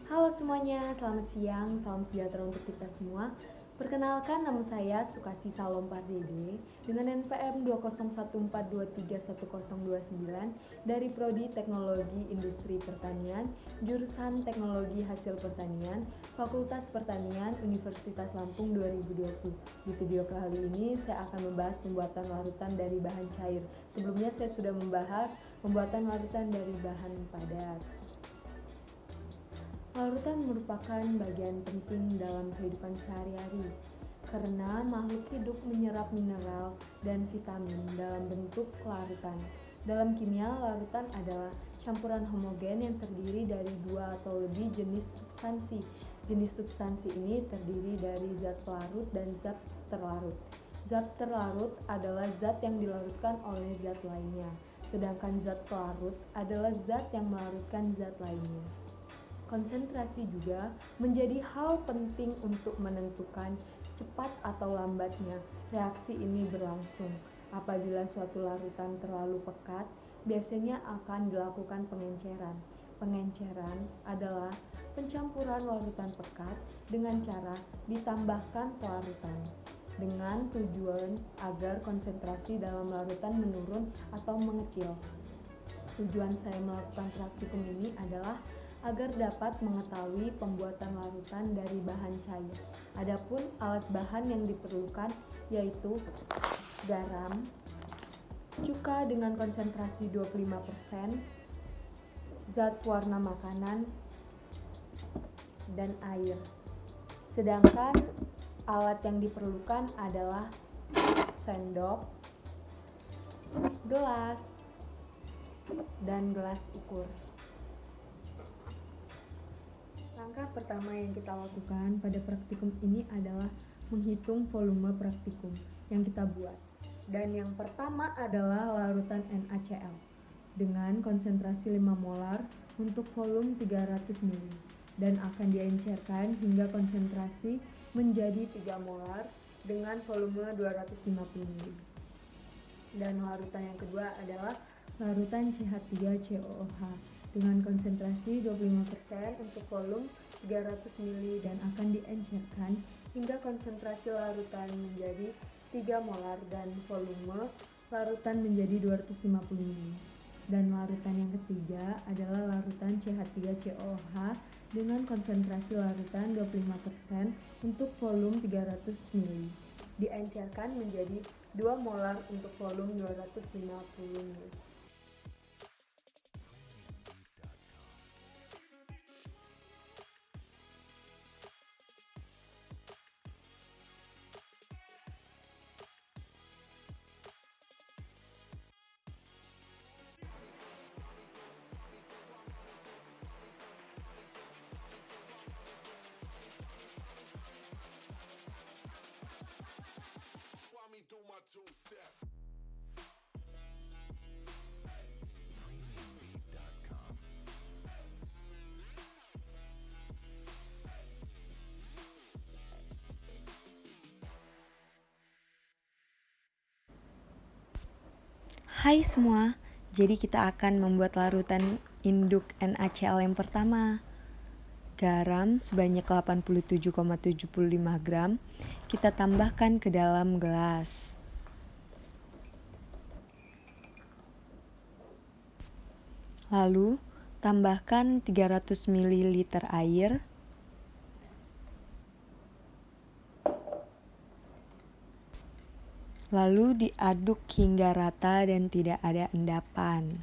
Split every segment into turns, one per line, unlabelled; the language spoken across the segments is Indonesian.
Halo semuanya, selamat siang, salam sejahtera untuk kita semua. Perkenalkan, nama saya Sukasi Salom Pardede dengan NPM 20142310029 dari Prodi Teknologi Industri Pertanian, jurusan Teknologi Hasil Pertanian, Fakultas Pertanian, Universitas Lampung 2020. Di video kali ini saya akan membahas pembuatan larutan dari bahan cair. Sebelumnya saya sudah membahas pembuatan larutan dari bahan padat. Larutan merupakan bagian penting dalam kehidupan sehari-hari karena makhluk hidup menyerap mineral dan vitamin dalam bentuk larutan. Dalam kimia, larutan adalah campuran homogen yang terdiri dari dua atau lebih jenis substansi. Jenis substansi ini terdiri dari zat pelarut dan zat terlarut. Zat terlarut adalah zat yang dilarutkan oleh zat lainnya, sedangkan zat pelarut adalah zat yang melarutkan zat lainnya. Konsentrasi juga menjadi hal penting untuk menentukan cepat atau lambatnya reaksi ini berlangsung. Apabila suatu larutan terlalu pekat, biasanya akan dilakukan pengenceran. Pengenceran adalah pencampuran larutan pekat dengan cara ditambahkan pelarutan dengan tujuan agar konsentrasi dalam larutan menurun atau mengecil. Tujuan saya melakukan praktikum ini adalah agar dapat mengetahui pembuatan larutan dari bahan cair. Adapun alat bahan yang diperlukan yaitu garam, cuka dengan konsentrasi 25%, zat pewarna makanan, dan air. Sedangkan alat yang diperlukan adalah sendok, gelas, dan gelas ukur. Langkah pertama yang kita lakukan pada praktikum ini adalah menghitung volume praktikum yang kita buat. Dan yang pertama adalah larutan NaCl dengan konsentrasi 5 molar untuk volume 300 ml dan akan diencerkan hingga konsentrasi menjadi 3 molar dengan volume 250 ml. Dan larutan yang kedua adalah larutan CH3COOH dengan konsentrasi 25% untuk volume 300 ml dan akan diencerkan hingga konsentrasi larutan menjadi 3 molar dan volume larutan menjadi 250 ml. Dan larutan yang ketiga adalah larutan CH3COOH dengan konsentrasi larutan 25% untuk volume 300 ml. Diencerkan menjadi 2 molar untuk volume 250 ml.
Hai semua, jadi kita akan membuat larutan induk NaCl yang pertama. Garam sebanyak 87,75 gram kita tambahkan ke dalam gelas. Lalu, tambahkan 300 ml air. Lalu diaduk hingga rata dan tidak ada endapan.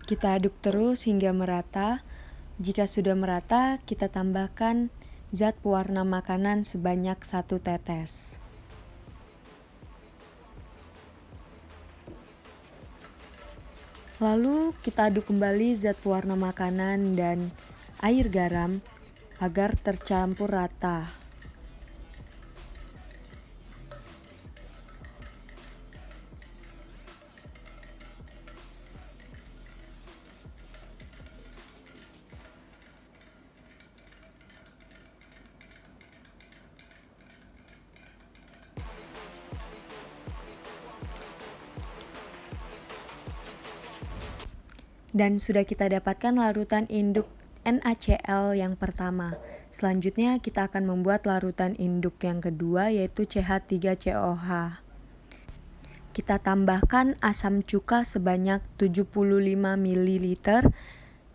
Kita aduk terus hingga merata. Jika sudah merata, kita tambahkan zat pewarna makanan sebanyak 1 tetes. Lalu kita aduk kembali zat pewarna makanan dan air garam agar tercampur rata. Dan sudah kita dapatkan larutan induk NaCl yang pertama. Selanjutnya kita akan membuat larutan induk yang kedua, yaitu CH3COH. Kita tambahkan asam cuka sebanyak 75 ml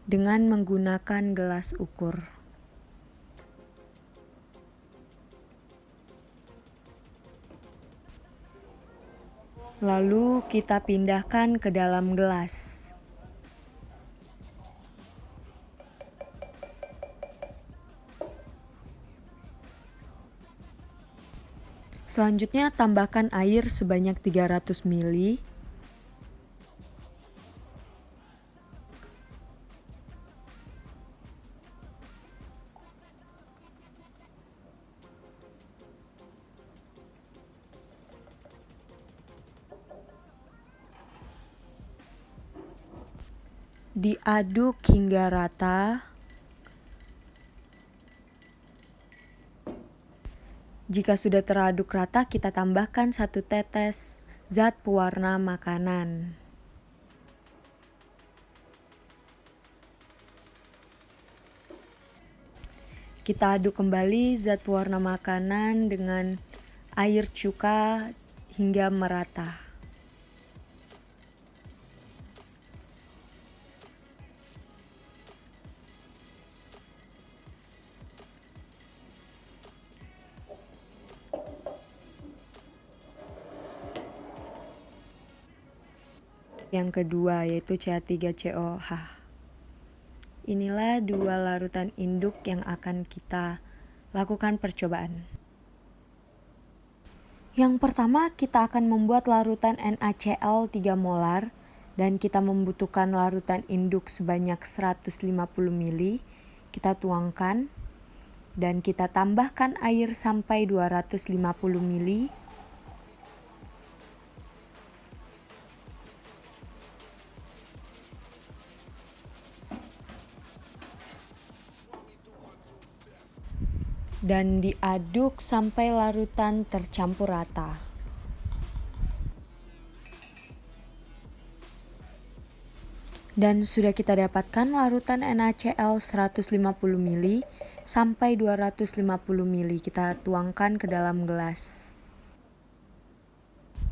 dengan menggunakan gelas ukur. Lalu kita pindahkan ke dalam gelas. Selanjutnya tambahkan air sebanyak 300 ml. Diaduk hingga rata. Jika sudah teraduk rata, kita tambahkan 1 tetes zat pewarna makanan. Kita aduk kembali zat pewarna makanan dengan air cuka hingga merata. Yang kedua yaitu CH3COH. Inilah dua larutan induk yang akan kita lakukan percobaan. Yang pertama kita akan membuat larutan NaCl 3 molar dan kita membutuhkan larutan induk sebanyak 150 ml. Kita tuangkan dan kita tambahkan air sampai 250 ml. Dan diaduk sampai larutan tercampur rata. Dan sudah kita dapatkan larutan NaCl 150 ml sampai 250 ml. Kita tuangkan ke dalam gelas.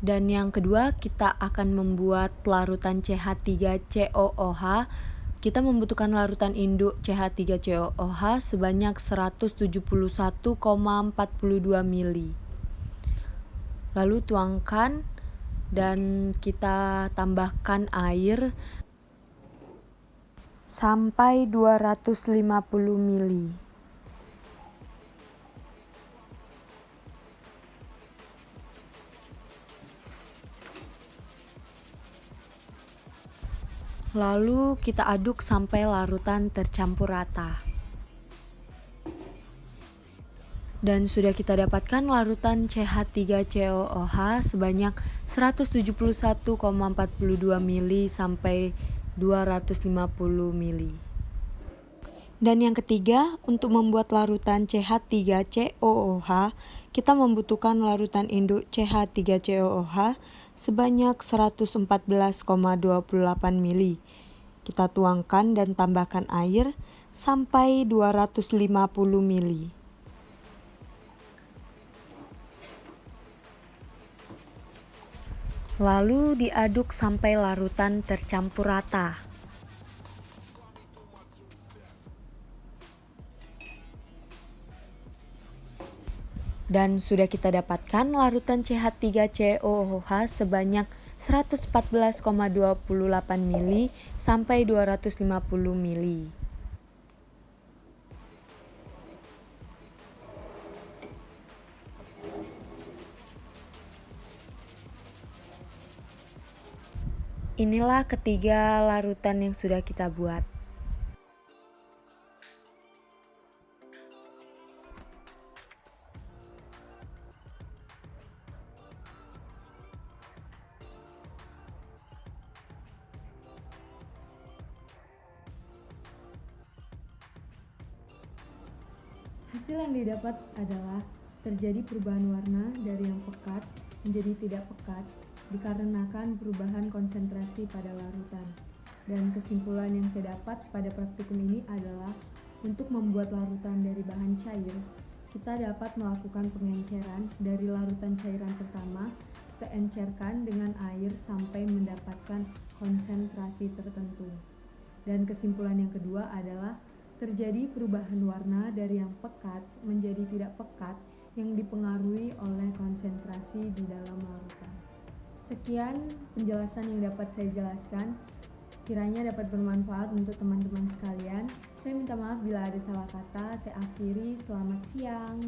Dan yang kedua kita akan membuat larutan CH3COOH. Kita membutuhkan larutan induk CH3COOH sebanyak 171,42 ml. Lalu tuangkan dan kita tambahkan air sampai 250 ml. Lalu kita aduk sampai larutan tercampur rata. Dan sudah kita dapatkan larutan CH3COOH sebanyak 171,42 ml sampai 250 ml. Dan yang ketiga, untuk membuat larutan CH3COOH, kita membutuhkan larutan induk CH3COOH sebanyak 114,28 ml. Kita tuangkan dan tambahkan air sampai 250 ml. Lalu diaduk sampai larutan tercampur rata. Dan sudah kita dapatkan larutan CH3COOH sebanyak 114,28 ml sampai 250 ml. Inilah ketiga larutan yang sudah kita buat.
Hasil yang didapat adalah terjadi perubahan warna dari yang pekat menjadi tidak pekat dikarenakan perubahan konsentrasi pada larutan. Dan kesimpulan yang saya dapat pada praktikum ini adalah untuk membuat larutan dari bahan cair, kita dapat melakukan pengenceran dari larutan cairan pertama, kita encerkan dengan air sampai mendapatkan konsentrasi tertentu. Dan kesimpulan yang kedua adalah terjadi perubahan warna dari yang pekat menjadi tidak pekat yang dipengaruhi oleh konsentrasi di dalam larutan. Sekian penjelasan yang dapat saya jelaskan. Kiranya dapat bermanfaat untuk teman-teman sekalian. Saya minta maaf bila ada salah kata. Saya akhiri. Selamat siang.